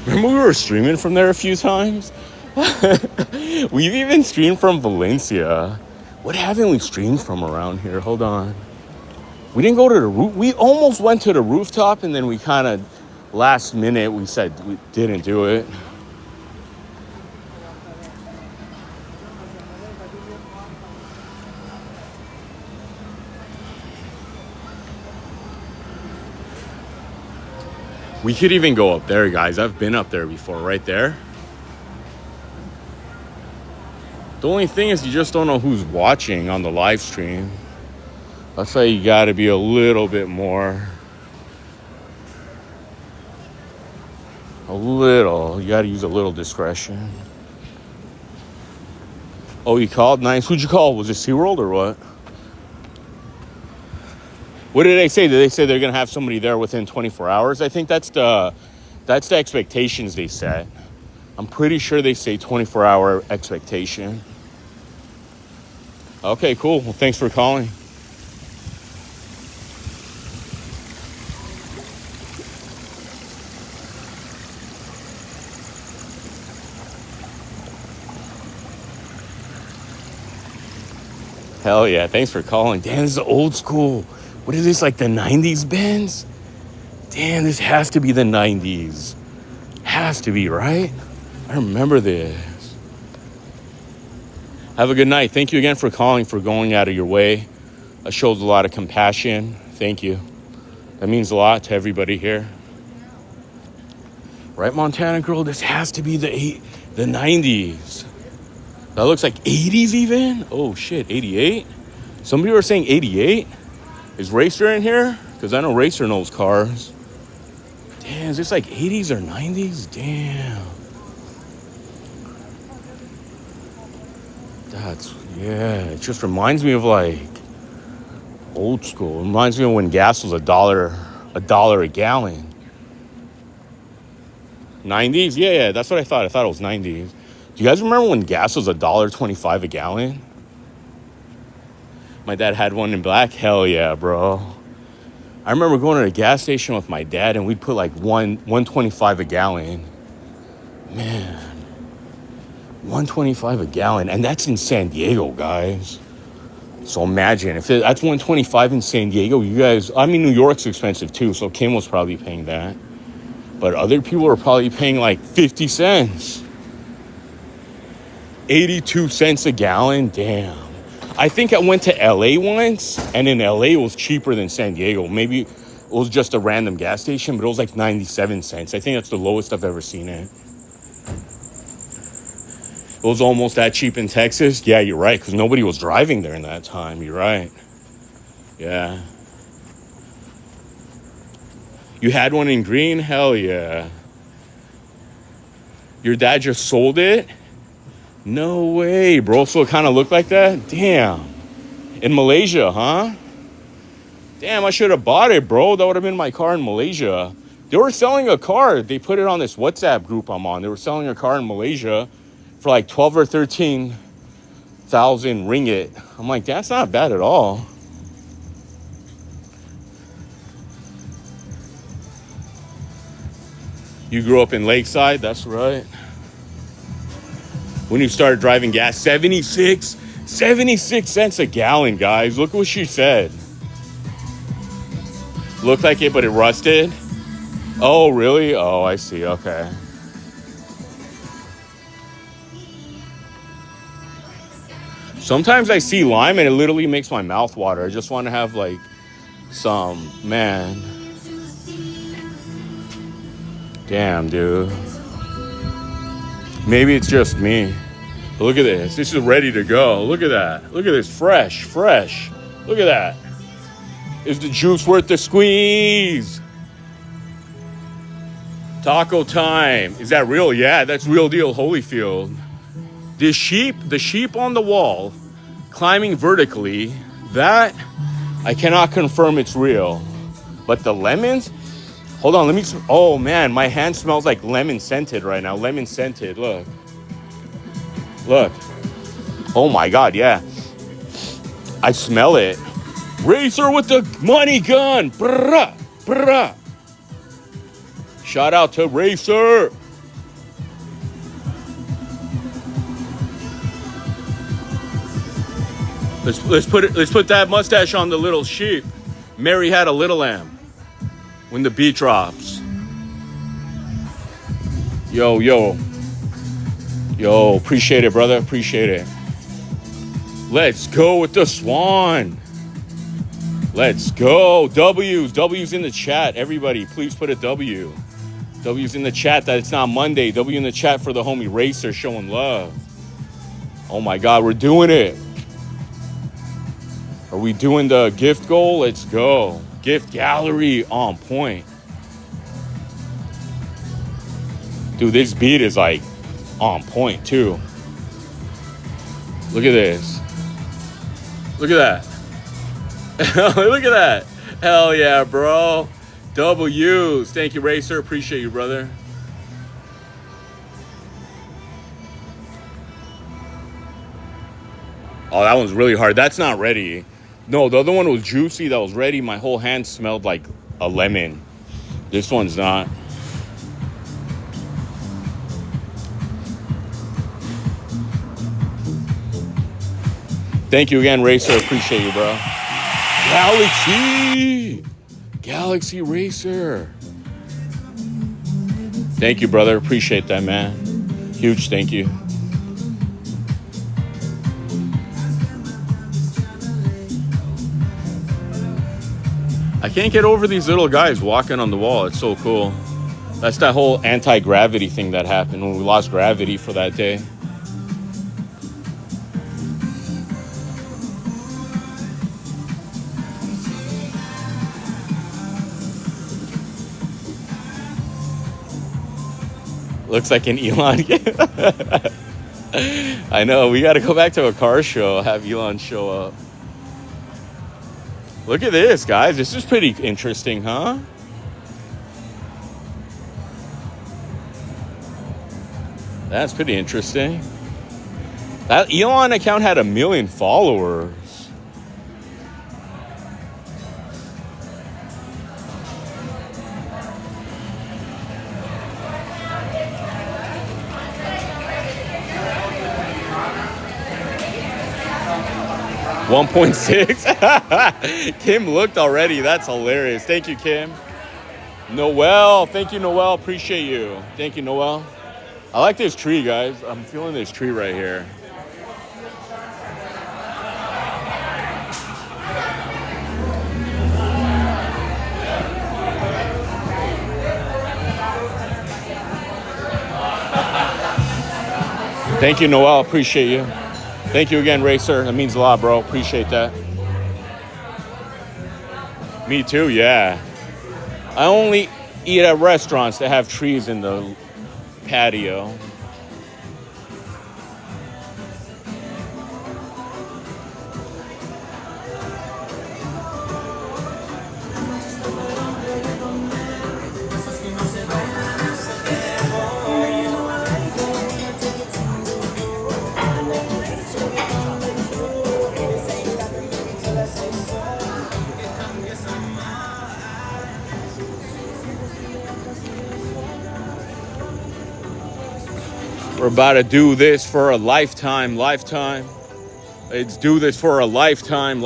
Remember we were streaming from there a few times? We've even streamed from Valencia. What haven't we streamed from around here? Hold on. We didn't go to the roof. We almost went to the rooftop, and then we kind of, last minute, we said we didn't do it. We could even go up there, guys. I've been up there before, right there. The only thing is you just don't know who's watching on the live stream. That's why you gotta be a little bit more. You gotta use a little discretion. Oh, you called? Nice. Who'd you call? Was it SeaWorld or what? What did they say? Did they say they're gonna have somebody there within 24 hours? I think that's the expectations they set. I'm pretty sure they say 24-hour expectation. Okay, cool. Well, thanks for calling. Hell yeah, thanks for calling. Damn, this is old school. What is this, like the 90s Benz? Damn, this has to be the 90s. Has to be, right? I remember this. Have a good night. Thank you again for calling, for going out of your way. That shows a lot of compassion. Thank you. That means a lot to everybody here. Right, Montana girl? This has to be the 90s. That looks like 80s even? Oh shit, 88? Somebody were saying 88? Is Racer in here? Because I know Racer knows cars. Damn, is this like 80s or 90s? Damn. It just reminds me of like old school. It reminds me of when gas was a dollar a gallon. 90s? Yeah, that's what I thought. I thought it was 90s. Do you guys remember when gas was $1.25 a gallon? My dad had one in black. Hell yeah, bro. I remember going to a gas station with my dad, and we'd put like $1.25 a gallon. Man, $1.25 a gallon, and that's in San Diego, guys. So imagine if that's $1.25 in San Diego. You guys, I mean, New York's expensive too, so Kim was probably paying that, but other people are probably paying like 50 cents. 82 cents a gallon. Damn. I think I went to LA once, and in LA it was cheaper than San Diego. Maybe it was just a random gas station, but it was like 97 cents. I think that's the lowest I've ever seen it. It was almost that cheap in Texas. Yeah, you're right, because nobody was driving there in that time. You're right. Yeah. You had one in green? Hell yeah. Your dad just sold it? No way, bro. So it kind of looked like that? Damn. In Malaysia, huh? Damn, I should have bought it, bro. That would have been my car in Malaysia. They were selling a car. They put it on this WhatsApp group I'm on. They were selling a car in Malaysia for like 12 or 13,000 ringgit. I'm like, that's not bad at all. You grew up in Lakeside? That's right. When you started driving gas, 76 cents a gallon, guys. Look what she said. Looked like it, but it rusted. Oh, really? Oh, I see. Okay. Sometimes I see lime and it literally makes my mouth water. I just want to have like some, man. Damn, dude. Maybe it's just me. But look at this. This is ready to go. Look at that. Look at this. Fresh. Look at that. Is the juice worth the squeeze? Taco time. Is that real? Yeah, that's real deal, Holyfield. The sheep on the wall, climbing vertically, that I cannot confirm it's real. But the lemons, hold on, oh man, my hand smells like lemon scented right now. Lemon scented, look. Oh my God, yeah. I smell it. Racer with the money gun. Brrrah, brrrah. Shout out to Racer. Let's put that mustache on the little sheep. Mary had a little lamb. When the beat drops. Yo, appreciate it, brother. Appreciate it. Let's go with the swan. Let's go. W's in the chat. Everybody, please put a W. W's in the chat that it's not Monday. W in the chat for the homie Racer showing love. Oh my God, we're doing it. Are we doing the gift goal? Let's go. Gift gallery on point. Dude, this beat is like on point too. Look at this. Look at that. Look at that. Hell yeah, bro. W's. Thank you, Racer. Appreciate you, brother. Oh, that one's really hard. That's not ready. No, the other one was juicy. That was ready. My whole hand smelled like a lemon. This one's not. Thank you again, Racer. Appreciate you, bro. Galaxy Racer. Thank you, brother. Appreciate that, man. Huge thank you. I can't get over these little guys walking on the wall. It's so cool. That's that whole anti-gravity thing that happened when we lost gravity for that day. Looks like an Elon. I know, we got to go back to a car show, have Elon show up. Look at this, guys. This is pretty interesting, huh? That's pretty interesting. That Elon account had 1 million followers. $1.6. Kim looked already. That's hilarious. Thank you, Kim. Noel. Thank you, Noel. Appreciate you. Thank you, Noel. I like this tree, guys. I'm feeling this tree right here. Thank you, Noel. Appreciate you. Thank you again, Racer. That means a lot, bro. Appreciate that. Me too, yeah. I only eat at restaurants that have trees in the patio. We're about to do this for a lifetime. Let's do this for a lifetime.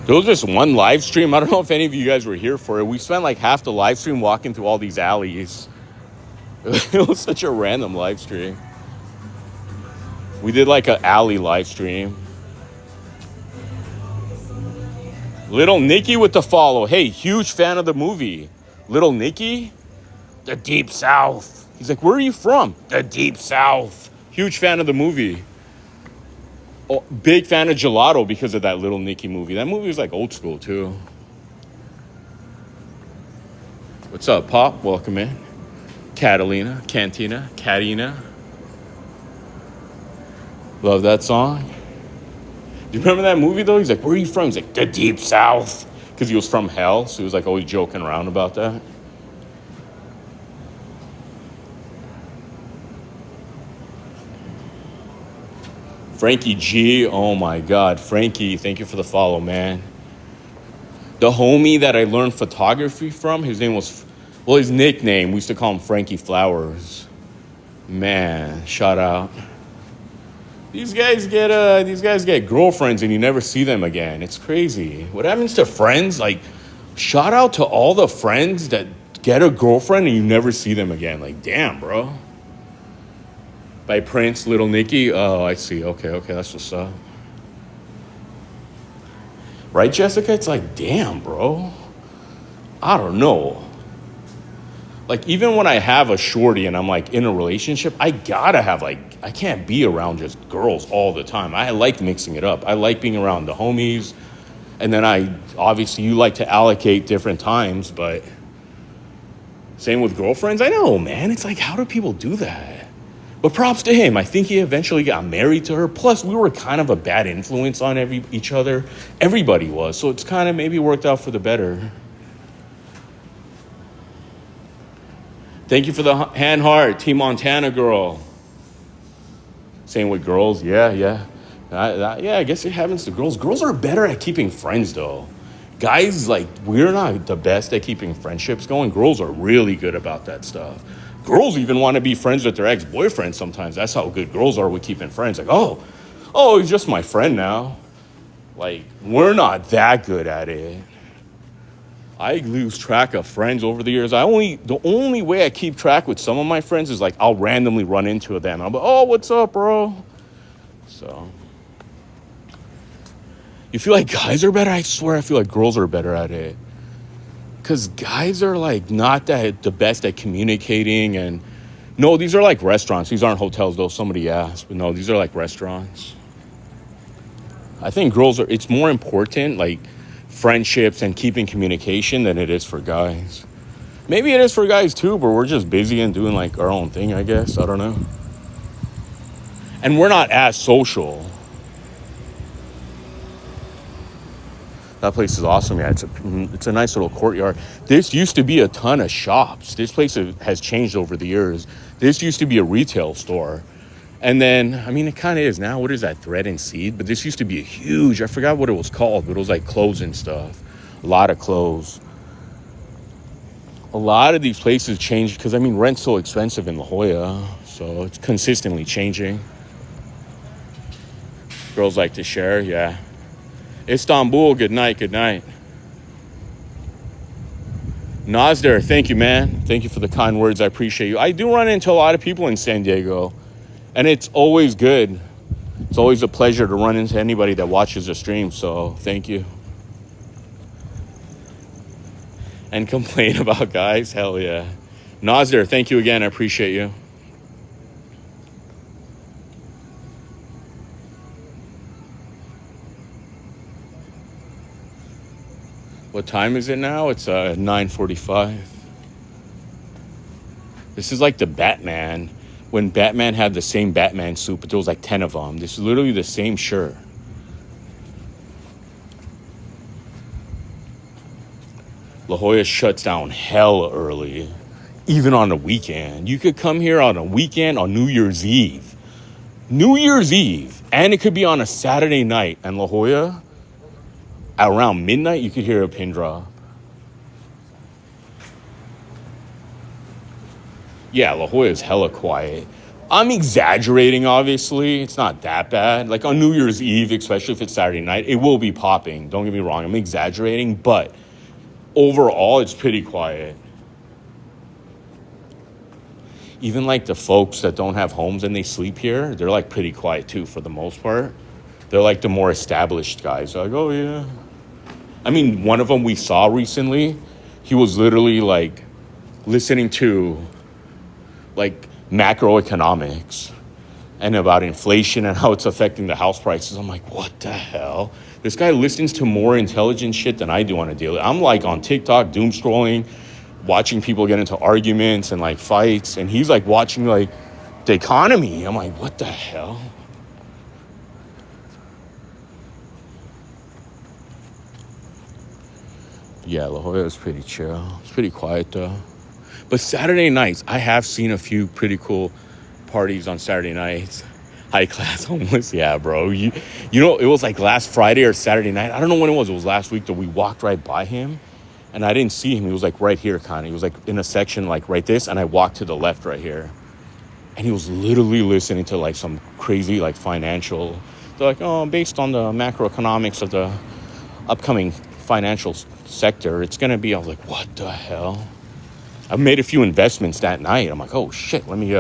There was this one live stream. I don't know if any of you guys were here for it. We spent like half the live stream walking through all these alleys. It was such a random live stream. We did like an alley live stream. Little Nicky with the follow. Hey, huge fan of the movie. Little Nicky, the Deep South. He's like, where are you from? The Deep South. Huge fan of the movie. Oh, big fan of gelato because of that Little Nicky movie. That movie was like old school too. What's up, Pop? Welcome in. Catalina, Cantina, Catina. Love that song. Do you remember that movie though? He's like, where are you from? He's like, the Deep South. Because he was from hell, so he was like always joking around about that. Frankie G, oh my God. Frankie, thank you for the follow, man. The homie that I learned photography from, his name was, well, his nickname, we used to call him Frankie Flowers. Man, shout out. These guys get girlfriends and you never see them again. It's crazy. What happens to friends? Like, shout out to all the friends that get a girlfriend and you never see them again. Like, damn, bro. By Prince, Little Nicky. Oh, I see. Okay, that's what's up. Right, Jessica? It's like, damn, bro. I don't know. Like, even when I have a shorty and I'm, like, in a relationship, I gotta have, like, I can't be around just girls all the time. I like mixing it up. I like being around the homies. And then obviously, you like to allocate different times, but same with girlfriends. I know, man. It's like, how do people do that? But props to him. I think he eventually got married to her. Plus, we were kind of a bad influence on each other. Everybody was. So it's kind of maybe worked out for the better. Thank you for the hand heart, T Montana girl. Same with girls, yeah. I guess it happens to girls. Girls are better at keeping friends, though. Guys, like, we're not the best at keeping friendships going. Girls are really good about that stuff. Girls even want to be friends with their ex-boyfriends sometimes. That's how good girls are with keeping friends. Like, oh, he's just my friend now. Like, we're not that good at it. I lose track of friends over the years. The only way I keep track with some of my friends is like I'll randomly run into them. I'll be, oh, what's up, bro? So you feel like guys are better? I swear I feel like girls are better at it. Because guys are like not the best at communicating. And no, these are like restaurants. These aren't hotels, though. Somebody asked. But no, these are like restaurants. I think it's more important, like, friendships and keeping communication than it is for guys. Maybe it is for guys too, but we're just busy and doing like our own thing, I guess. I don't know. And we're not as social. That place is awesome. Yeah, it's a nice little courtyard. This used to be a ton of shops. This place has changed over the years. This used to be a retail store. And then, I mean, it kind of is now. What is that, Thread and Seed? But this used to be a huge, I forgot what it was called, but it was like clothes and stuff. A lot of clothes. A lot of these places changed because, I mean, rent's so expensive in La Jolla. So it's consistently changing. Girls like to share, yeah. Istanbul, good night. Nazder, thank you, man. Thank you for the kind words. I appreciate you. I do run into a lot of people in San Diego. And it's always good. It's always a pleasure to run into anybody that watches the stream. So thank you. And complain about guys. Hell yeah. Nazir, thank you again. I appreciate you. What time is it now? It's 9:45. This is like the Batman. When Batman had the same Batman suit, but there was like 10 of them. This is literally the same shirt. La Jolla shuts down hella early, even on a weekend. You could come here on a weekend on New Year's Eve. And it could be on a Saturday night. And La Jolla, around midnight, you could hear a pin drop. Yeah, La Jolla is hella quiet. I'm exaggerating, obviously. It's not that bad. Like on New Year's Eve, especially if it's Saturday night, it will be popping. Don't get me wrong. I'm exaggerating. But overall, it's pretty quiet. Even like the folks that don't have homes and they sleep here, they're like pretty quiet too for the most part. They're like the more established guys. They're like, oh yeah. I mean, one of them we saw recently, he was literally like listening to like macroeconomics and about inflation and how it's affecting the house prices. I'm like, what the hell? This guy listens to more intelligent shit than I do on a daily. I'm like on TikTok, doom scrolling, watching people get into arguments and like fights. And he's like watching like the economy. I'm like, what the hell? Yeah, La Jolla is pretty chill. It's pretty quiet though. But Saturday nights, I have seen a few pretty cool parties on Saturday nights. High class homeless, yeah, bro. You know, it was like last Friday or Saturday night. I don't know when it was. It was last week that we walked right by him, and I didn't see him. He was like right here, kind of. He was like in a section like right this, and I walked to the left right here, and he was literally listening to like some crazy like financial. They're like, oh, based on the macroeconomics of the upcoming financial sector, it's gonna be. I was like, what the hell? I made a few investments that night. I'm like, oh shit, let me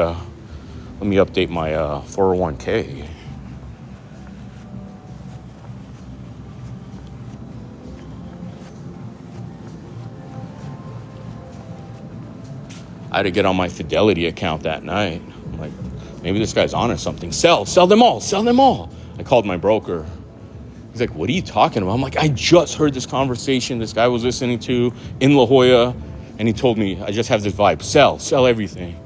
update my 401k. I had to get on my Fidelity account that night. I'm like, maybe this guy's on or something. Sell them all. I called my broker. He's like, what are you talking about? I'm like, I just heard this conversation this guy was listening to in La Jolla, and he told me, I just have this vibe. Sell everything.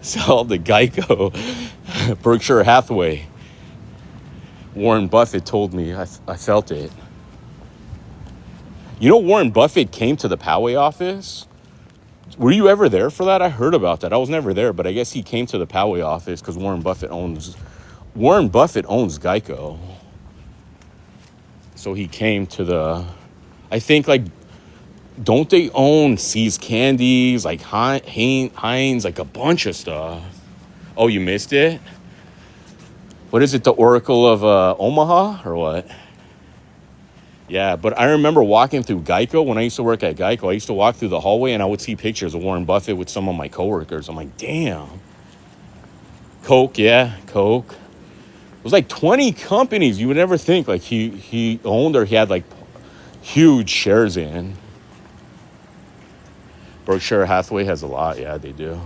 Sell the Geico, Berkshire Hathaway. Warren Buffett told me, I felt it. You know, Warren Buffett came to the Poway office. Were you ever there for that? I heard about that. I was never there, but I guess he came to the Poway office because Warren Buffett owns Geico. So he came to the, I think like, don't they own See's Candies, like Heinz, like a bunch of stuff? Oh, you missed it? What is it, the Oracle of Omaha or what? Yeah, but I remember walking through Geico when I used to work at Geico. I used to walk through the hallway and I would see pictures of Warren Buffett with some of my coworkers. I'm like, damn. Coke. It was like 20 companies you would never think like he owned or he had like huge shares in. Berkshire Hathaway has a lot. Yeah, they do.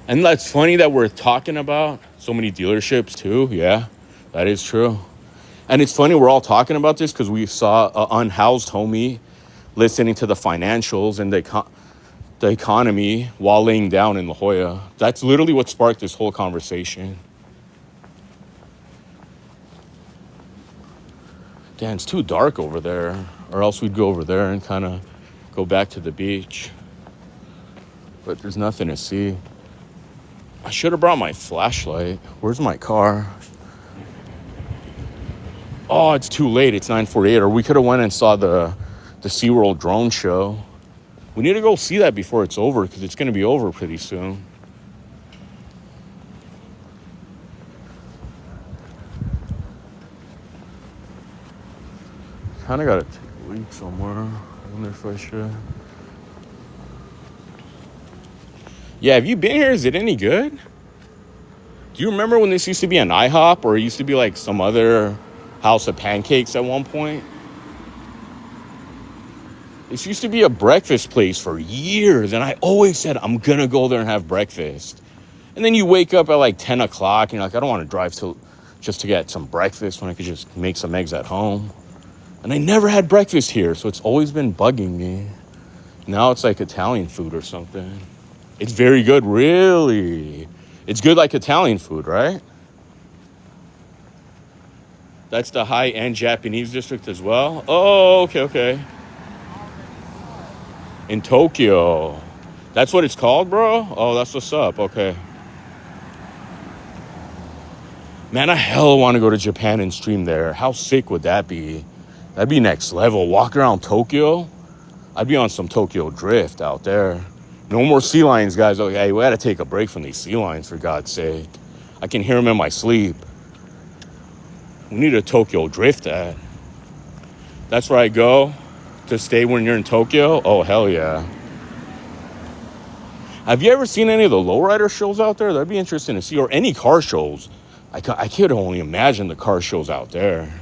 And that's funny that we're talking about so many dealerships too. Yeah, that is true. And it's funny we're all talking about this because we saw an unhoused homie listening to the financials and the economy while laying down in La Jolla. That's literally what sparked this whole conversation. Damn, it's too dark over there. Or else we'd go over there and kind of go back to the beach. But there's nothing to see. I should have brought my flashlight. Where's my car? Oh, it's too late. It's 9:48. Or we could have went and saw the SeaWorld drone show. We need to go see that before it's over because it's going to be over pretty soon. Kind of got to take a leak somewhere. I wonder if I should. Yeah, have you been here? Is it any good? Do you remember when this used to be an IHOP or it used to be like some other house of pancakes at one point? This used to be a breakfast place for years, and I always said, I'm going to go there and have breakfast. And then you wake up at like 10 o'clock, and you're like, I don't want to drive just to get some breakfast when I could just make some eggs at home. And I never had breakfast here, so it's always been bugging me. Now it's like Italian food or something. It's very good, really. It's good like Italian food, right? That's the high-end Japanese district as well. Oh, okay. In Tokyo. That's what it's called, bro? Oh, that's what's up. Okay. Man, I hella want to go to Japan and stream there. How sick would that be? That'd be next level. Walk around Tokyo. I'd be on some Tokyo drift out there. No more sea lions, guys. Okay, hey, we got to take a break from these sea lions, for God's sake. I can hear them in my sleep. We need a Tokyo drift at. That's where I go to stay when you're in Tokyo. Oh, hell yeah. Have you ever seen any of the lowrider shows out there? That'd be interesting to see. Or any car shows. I could only imagine the car shows out there.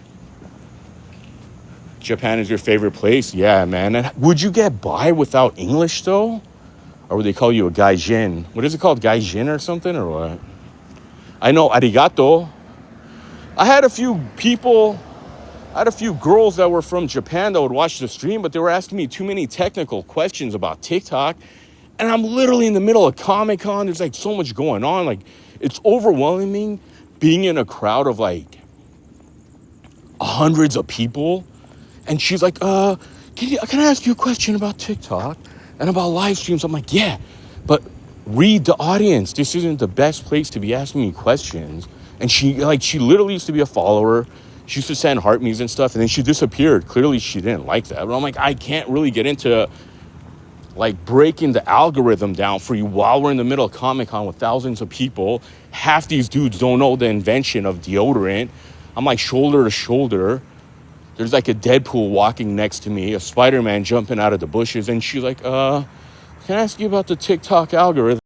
Japan is your favorite place? Yeah, man. And would you get by without English, though? Or would they call you a gaijin? What is it called? Gaijin or something? Or what? I know arigato. I had a few girls that were from Japan that would watch the stream, but they were asking me too many technical questions about TikTok. And I'm literally in the middle of Comic-Con. There's like so much going on. Like, it's overwhelming being in a crowd of like hundreds of people. And she's like, can I ask you a question about TikTok? And about live streams, I'm like, yeah, but read the audience. This isn't the best place to be asking me questions. And she literally used to be a follower. She used to send heart me's and stuff, and then she disappeared. Clearly she didn't like that. But I'm like, I can't really get into like breaking the algorithm down for you while we're in the middle of Comic-Con with thousands of people. Half these dudes don't know the invention of deodorant. I'm like shoulder to shoulder. There's like a Deadpool walking next to me, a Spider-Man jumping out of the bushes, and she's like, can I ask you about the TikTok algorithm?